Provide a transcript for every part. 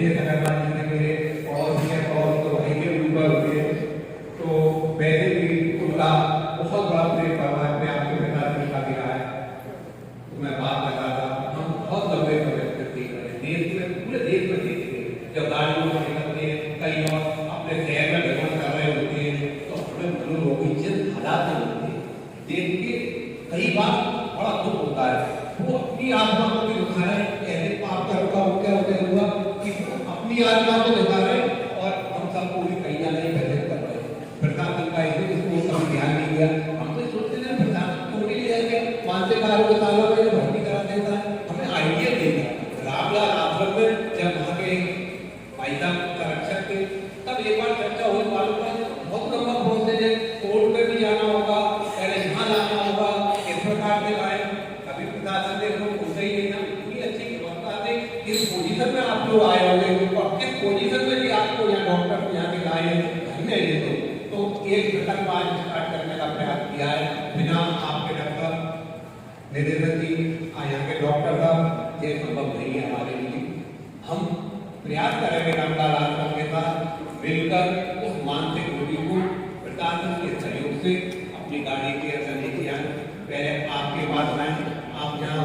विदेश अगरवाल जी ने मेरे पड़ोसी के भाई के ऊपर हुए, तो मैंने भी उनका बहुत बड़ा प्रेम करवा है। मैं आपके पिताजी का भी रहा है, तो मैं बात लगा था, हम बहुत लंबे समय तक देख रहे हैं, देश में पूरे देश में देखते हैं, जब गाड़ियों में निकलते हैं, कई और अपने शहर में भ्रमण कर रहे होते हैं, तो अपने मनोरोगित हालात में होते हैं, देख के कई बार बड़ा दुख होता है। वो अपनी आत्मा को भी दिखा रहे हैं, कैसे पाप का रुका हो क्या हुआ कि अपनी आत्मा को दिखा रहे हैं और हम सबको भी कहीं ना कहीं गजब कर रहे हैं। प्रशासन का इसको कभी ध्यान नहीं दिया। हम तो सोचते हैं प्रशासन को भी ले मानसिक अस्पतालों में भर्ती करा देता है, हमें आइडिया देगा। रामलाल आश्रम में जब वहाँ के भाई साहब संरक्षक थे, तब एक बार चर्चा हुई, मालूम है बहुत लंबा प्रोसेस है, कोर्ट में भी जाना होगा, पहले यहाँ लाना होगा, किस प्रकार से लाए, कभी प्रशासन ने उनसे ही लेना। इतनी अच्छी व्यवस्था थी, किस पोजीशन में आप लोग आए होंगे और किस पोजीशन में भी आपको यहाँ डॉक्टर को यहाँ के लाए हमने ये तो एक घटक आज स्टार्ट करने का प्रयास किया है। बिना आपके डॉक्टर निदेशक जी यहाँ के डॉक्टर साहब ये संभव नहीं है हमारे लिए। हम प्रयास करेंगे रामलाल आश्रम के साथ मिलकर उस मानसिक रोगी को प्रशासन के सहयोग से अपनी गाड़ी के अंदर लेके आए। पहले आपके पास आए, आप यहाँ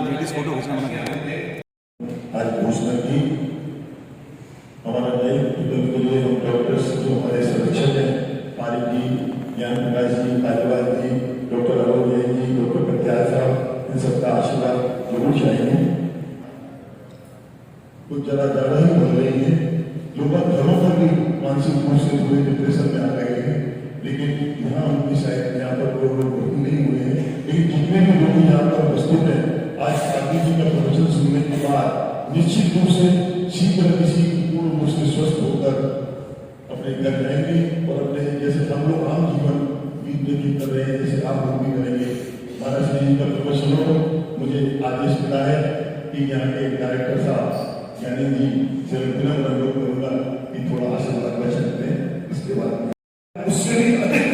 आज घोषणा की हमारा नए उद्यम के लिए हम डॉक्टर्स जो हमारे संरक्षक हैं, पारी जी, ज्ञान प्रकाश जी, तालिबान जी, डॉक्टर अरुण जैन जी, डॉक्टर प्रत्याश साहब, इन सबका आशीर्वाद जरूर चाहिए। कुछ ज़्यादा ही बढ़ रही है, लोग घरों पर भी मानसिक रूप से थोड़े डिप्रेशन में आ गए हैं, लेकिन यहाँ उनकी शायद यहाँ पर कोई लोग भर्ती नहीं हुए हैं। लेकिन जितने भी लोग यहाँ पर उपस्थित हैं, आज गांधी जी का प्रवचन सुनने के बाद निश्चित रूप से शीघ्र किसी पूर्ण रूप से स्वस्थ होकर अपने घर जाएंगे और अपने जैसे हम लोग आम जीवन व्यतीत कर रहे हैं, जैसे आप लोग भी करेंगे। महाराज जी का प्रवचन हो, मुझे आदेश मिला है कि यहाँ के डायरेक्टर साहब ज्ञानी जी से विनम्र अनुरोध करूंगा कि थोड़ा आशीर्वाद वचन दें। इसके बाद उससे भी अधिक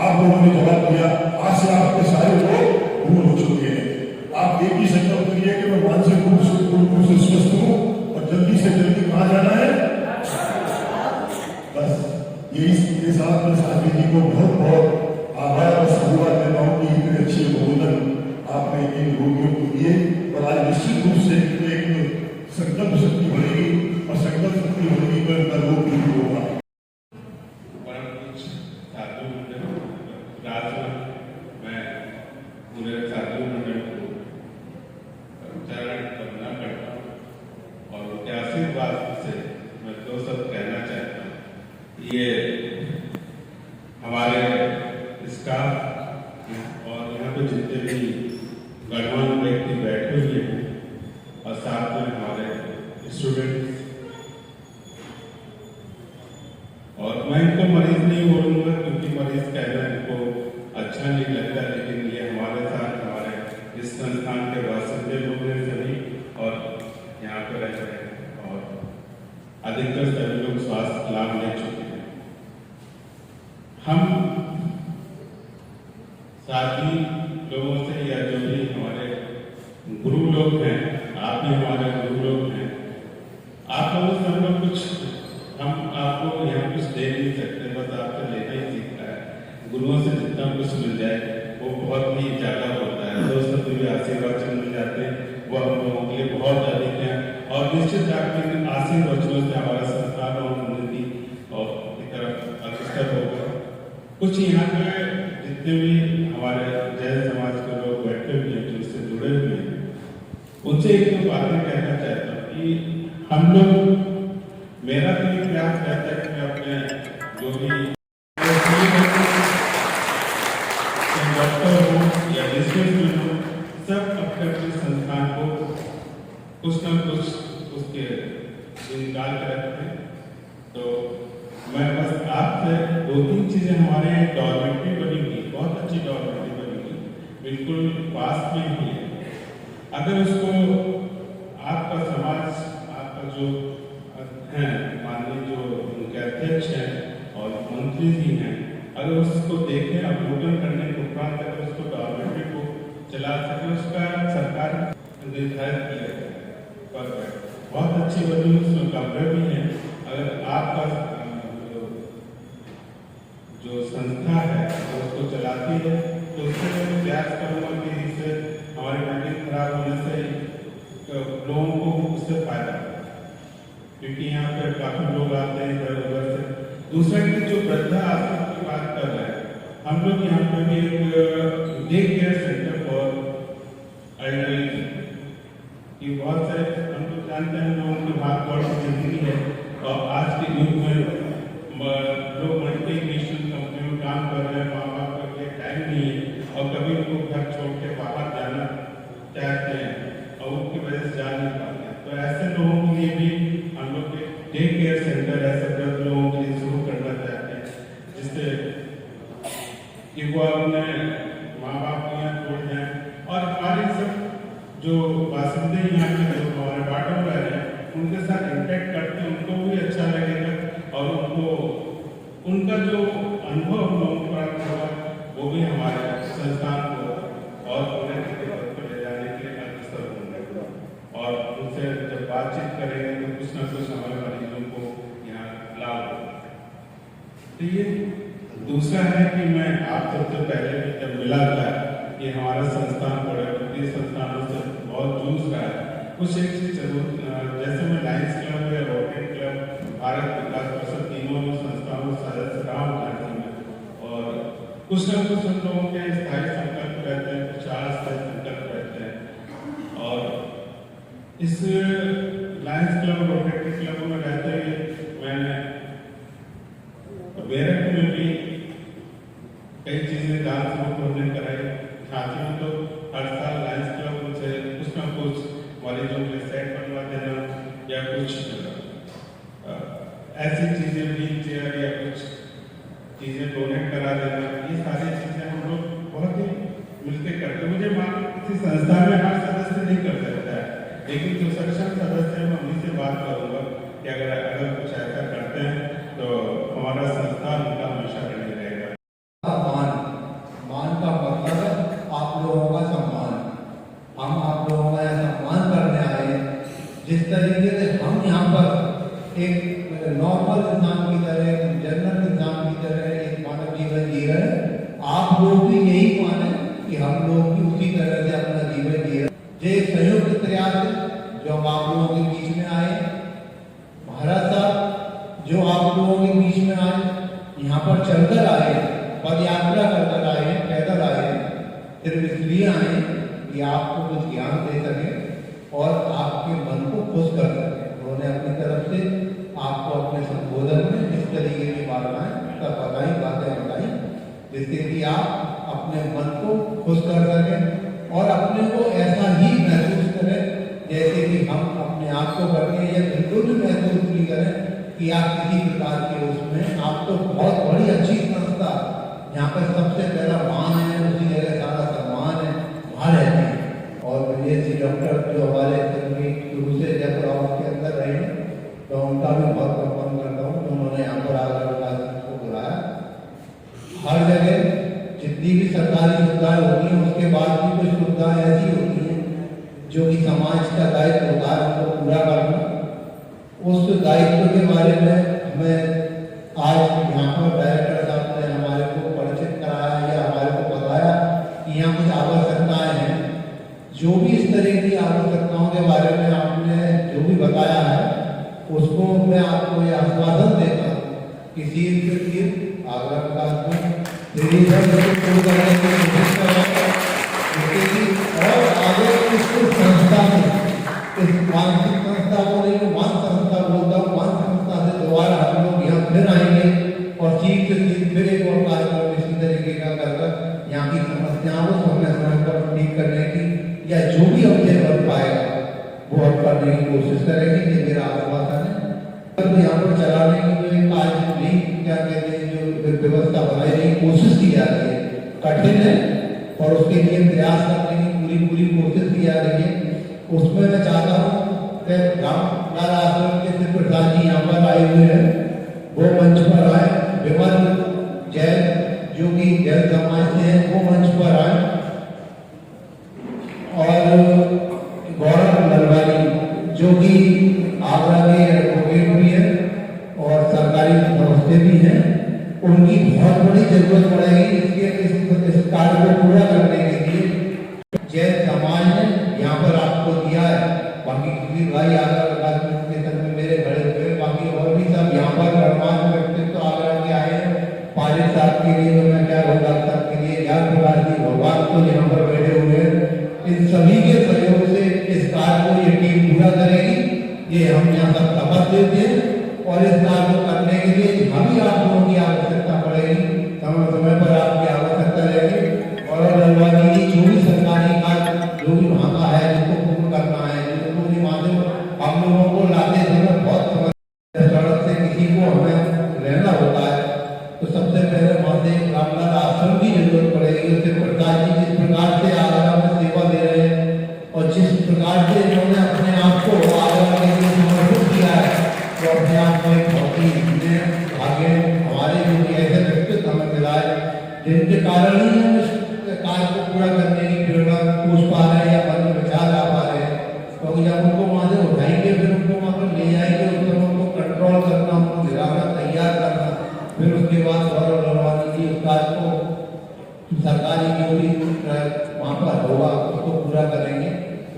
आप लोगों ने जवाब दिया। आज से आपके सारे लोग दूर हो चुके हैं। आप एक ही संकल्प करिए कि मैं मानसिक रूप से पूर्ण रूप से स्वस्थ हूँ और जल्दी से जल्दी कहाँ जाना है। बस यही साथ में साथी जी को बहुत बहुत आभार और धन्यवाद देता हूँ कि इतने अच्छे बोधन आपने इन रोगियों को दिए और आज निश्चित रूप से एक संकल्प शक्ति बढ़ेगी और संकल्प शक्ति बढ़ेगी तो रोग भी होगा। पूरे साथियों मंडल को चरण करना करता हूँ और उनके आशीर्वाद से मैं दो शब्द कहना चाहता हूँ। ये हमारे स्टाफ और यहाँ पे जितने भी गणमान्य व्यक्ति बैठे हुए हैं और साथ में हमारे स्टूडेंट्स, और मैं इनको मरीज नहीं बोलूँगा क्योंकि मरीज कहना इनको अच्छा नहीं लगता, लेकिन ये हमारे साथ हमारे इस संस्थान के वास्तव्य लोग हैं सभी और यहाँ पर रह रहे हैं और अधिकतर सभी लोग स्वास्थ्य लाभ ले चुके हैं। हम साथी लोगों से या जो भी हमारे गुरु लोग हैं, आप भी हमारे गुरु लोग हैं, आप लोगों से हम लोग कुछ हम आपको यहाँ कुछ दे नहीं सकते, बस आपसे लेना ही सीखता है। गुरुओं से जितना कुछ मिल जाए वो बहुत ही ज़्यादा होता है। दोस्तों से भी आशीर्वाद मिल जाते हैं, वो हम लोगों के लिए बहुत अधिक है और निश्चित आपके आशीर्वचनों से हमारा संस्थान और उन्नति और की तरफ अग्रसर होगा। कुछ यहाँ पे जितने भी हमारे जैन समाज के लोग बैठे हुए हैं, जो इससे जुड़े हुए हैं, उनसे एक दो बातें कहना चाहता हूँ कि हम लोग, मेरा तो ये प्रयास रहता है कि मैं अपने जो भी डॉक्टर हो या बिजनेसमैन हो, सब अपने अपने संस्थान को कुछ न कुछ उसके निकाल कर रखते हैं। तो मैं बस आपसे दो तीन चीज़ें, हमारे डॉर्मेट्री बनी हुई, बहुत अच्छी डॉर्मेट्री बनी हुई, बिल्कुल पास में ही है। अगर उसको आपका समाज, आपका जो है माननीय जो उनके अध्यक्ष हैं और मंत्री जी हैं, अगर उसको देखें, अवलोकन करने के उपरांत अगर उसको डॉर्मेट्री को चला सके, उसका सरकार निर्धारित किया जाए। बहुत अच्छी बनी, उसमें कमरे भी हैं। अगर आपका जो संस्था है वो उसको चलाती है तो उससे मैं प्रयास करूँगा कि इससे हमारी बिल्डिंग खराब होने से लोगों को उससे फायदा हो, क्योंकि यहाँ पे काफ़ी लोग आते हैं इधर उधर से। दूसरा कि जो वृद्धा आश्रम की बात कर रहे हैं, हम लोग यहाँ पे भी एक day care centre for elderly कि बहुत सारे हम लोग जानते हैं लोगों की भाग दौड़ की जिंदगी है और आज के युग में लोग मल्टीनेशनल कंपनी में काम कर रहे हैं, माँ बाप का लिए टाइम नहीं है और कभी उनको घर छोड़ के बाहर जाना चाहते हैं और उनकी वजह से जा नहीं पाते हैं। तो ऐसे लोगों के लिए भी हम लोग डे केयर सेंटर ऐसे वृद्ध लोगों के लिए शुरू करना चाहते हैं, जिससे कि वो अपने माँ बाप को यहाँ छोड़ जाएं और हमारे सब जो बासिंदे यहाँ के जो हमारे वार्ड में हैं उनके साथ इंटरेक्ट करते हैं, उनको भी अच्छा लगेगा और उनको उनका जो अनुभव हम लोगों को प्राप्त होगा वो भी हमारे संस्थान को और उन्नति के पथ पर ले जाने के लिए अग्रसर होंगे और उनसे जब बातचीत करेंगे तो कुछ ना कुछ हमारे मरीजों को यहाँ लाभ होगा। तो ये दूसरा है कि मैं आप सबसे पहले भी जब मिला था कि हमारा संस्थान बड़े वित्तीय संस्थानों से बहुत जूझ रहा है, कुछ एक चीज जरूर जैसे मैं लायंस क्लब या रोटरी क्लब भारत विकास परिषद तीनों संस्थाओं में सदस्य रहा हूँ झांसी में और कुछ न कुछ हम लोगों के स्थायी संकल्प रहते हैं, कुछ अस्थायी संकल्प रहते हैं और इस लायंस क्लब रोटरी क्लब में रहते हुए मैंने मेरठ में भी कई चीजें दान समूह हमने कराई। झांसी में तो हर साल लायंस क्लब से कुछ न कुछ मरीजों के सेट बनवा देना या कुछ ऐसी चीजें व्हील चेयर या कुछ चीजें डोनेट करा देना, ये सारी चीजें हम लोग बहुत ही मिलकर करते हैं। मुझे मान किसी संस्था में हर सदस्य नहीं कर सकता है, लेकिन जो सक्षम सदस्य है मैं उन्हीं से बात करूंगा कि अगर कुछ ऐसा करते हैं तो हमारा संस्था उनका हमेशा बनी रहेगा। मान का मतलब है आप लोगों का सम्मान। हम आप लोगों का सम्मान करने आए, जिस तरीके से हम यहाँ पर एक नॉर्मल इंसान की तरह, जनरल इंसान की तरह एक मानव जीवन जी रहे हैं, आप लोग भी यही माने कि हम लोग भी उसी तरह से अपना जीवन जी रहे हैं। ये संयुक्त प्रयास है जो हम आप लोगों के बीच में आए। महाराज साहब जो आप लोगों के बीच में आए, यहाँ पर चलकर आए, पद यात्रा कर आए, पैदल आए, सिर्फ इसलिए आए कि आपको कुछ ज्ञान दे सके और आपके मन को खुश कर सके। उन्होंने अपनी तरफ से आपको अपने संबोधन में इस तरीके की बातें बताई जिससे कि आप अपने मन को खुश कर सकें और अपने को ऐसा ही महसूस करें जैसे कि हम अपने आप को करते हैं, या बिल्कुल भी महसूस नहीं करें कि आप किसी प्रकार के उसमें आप तो बहुत बड़ी अच्छी संस्था, यहाँ पर सबसे पहला मान है, उसी जगह सारा सम्मान है, वहाँ रहते हैं। और विजय जी डॉक्टर जो हमारे शुरू से जब राउंड के अंदर रहे तो उनका भी बहुत सम्मान करता हूँ, तो उन्होंने यहाँ पर आकर को बुलाया। हर जगह जितनी भी सरकारी सुविधाएं होती हैं उसके बाद भी कुछ सुविधाएं ऐसी होती हैं जो कि समाज का दायित्व होता है उनको पूरा करना। उस दायित्व के बारे में हमें आज यहाँ पर डायरेक्टर साहब ने हमारे को परिचित कराया या हमारे को बताया कि यहाँ कुछ आवश्यकताएं हैं। जो भी इस तरह की आवश्यकताओं के बारे में आपने जो भी बताया है उसको मैं आपको ये आश्वासन देता हूँ कि आगरा विकास में करने की कोशिश करेंगे और आगे इस संस्था में, इस मानसिक संस्था को नहीं, मान संस्था बोलता हूँ, मान संस्था से दोबारा हम लोग यहाँ फिर आएंगे और चीज से चीज फिर एक और कार्यक्रम इसी तरीके का कर यहाँ की समस्याओं को समय समय पर ठीक करने की या जो भी हमसे बन पाएगा वो हम करने की कोशिश करेंगे। ये मेरा आश्वासन है। तो यहाँ पर चलाने की जो एक आज नहीं क्या कहते हैं जो व्यवस्था बनाने की कोशिश की जा रही है, कठिन है और उसके लिए प्रयास करने की पूरी कोशिश की जा रही है। उसमें मैं चाहता हूँ कि रामलाल आश्रम के श्री प्रसाद जी यहाँ पर आए हुए हैं, वो मंच पर आए। विमल जैन जो कि जैन समाज से हैं वो मंच पर आए और गौरव नलवानी जो कि की जरूरत पड़ेगी इस कार्य को पूरा करने के लिए। जैन समाज ने यहाँ पर आपको दिया है, बाकी किसी भाई आगरा के संग में मेरे बड़े हुए, बाकी और भी सब यहाँ पर निर्माण व्यक्तित्व तो आगरा के आए हैं। पारिक साहब के लिए तो मैं क्या होगा, साहब के लिए ज्ञान प्रकाश जी भगवान तो यहाँ पर बैठे हुए हैं। इन सभी के सहयोग से इस कार्य को ये टीम पूरा करेगी, ये हम यहाँ सब शपथ देते हैं। और इस कार्य को करने के लिए जहाँ भी आप लोगों की आवश्यकता पड़ेगी, समय समय पर आपकी आवश्यकता रहेगी। और ललवानी जी जो भी सरकारी कार्य जो भी वहाँ का है जिसको पूर्ण करना है, जिसको भी माध्यम हम लोगों को लाते समय बहुत समस्या, सड़क से किसी को हमें रहना होता है तो सबसे पहले वहाँ से रामलाल आश्रम की जरूरत पड़ेगी। उससे प्रकाश जी जिस प्रकार से आगरा में सेवा दे रहे हैं और जिस प्रकार से इन्होंने अपने आप को आगरा के लिए समर्पित किया है, तो अपने आप में बहुत ही आगे हमारे जो भी ऐसे व्यक्तित्व हमें मिला है जिनके कारण ही हम इस कार्य को पूरा करने की प्रेरणा सोच पा रहे हैं या मन में विचार आ पा रहे हैं। क्योंकि जब उनको वहाँ से उठाएंगे, फिर उनको वहाँ पर ले जाएंगे, उस समय उनको कंट्रोल करना, उनको गिराना, तैयार करना, फिर उसके बाद गौरव ललवानी जी उस कार्य को सरकारी जो भी वहाँ पर होगा उसको पूरा करेंगे।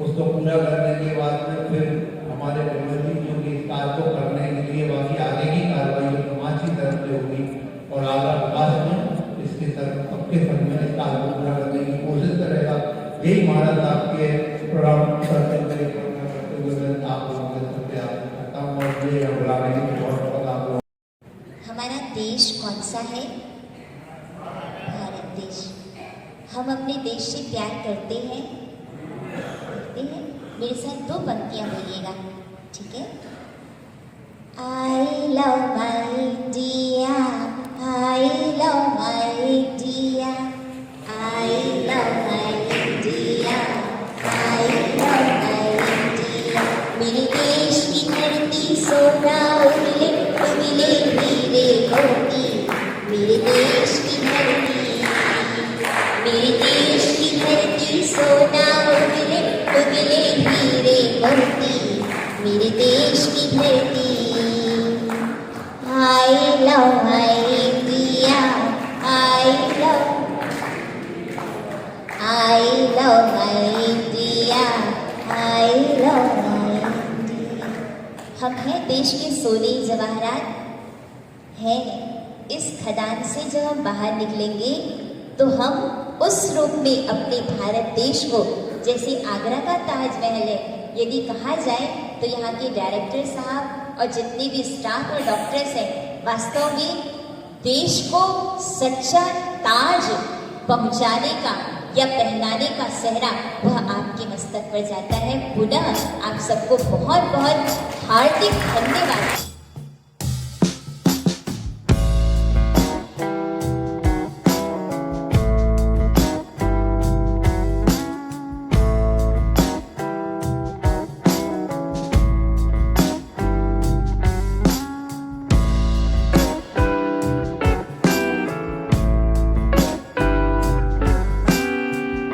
उसको पूरा करने के बाद में फिर हमारे प्रबंध जी जो कि इस कार्य को करने के लिए बाकी आगे की कार्रवाई समाज की तरफ से होगी और आगरा विकास में इसके सबके संग में इस कार्य को पूरा करने की कोशिश करेगा। यही महाराज आपके प्रोग्राम करते हुए आप लोगों के सबसे करता हूँ और ये बुलाने की बहुत बहुत आप लोग। हमारा देश कौन सा है? भारत देश। हम अपने देश से प्यार करते हैं? मेरे साथ दो पंक्तियां बोलिएगा, ठीक है? I love my India, I love my India, I love my India, I love my India। मेरे देश की धरती सोना उगले उगले हीरे मोती, मेरे देश की धरती, मेरे देश की धरती सोना उगले उगले हीरे मोती, मेरे देश की धरती। I love my India, I love my India, I love my India। हम हैं देश के सोने जवाहरात हैं। इस खदान से जब हम बाहर निकलेंगे तो हम उस रूप में अपने भारत देश को, जैसे आगरा का ताजमहल है, यदि कहा जाए तो यहाँ के डायरेक्टर साहब और जितने भी स्टाफ और डॉक्टर्स हैं, वास्तव में देश को सच्चा ताज पहुँचाने का या पहनाने का सेहरा वह आपके मस्तक पर जाता है। पुनः आप सबको बहुत बहुत हार्दिक धन्यवाद।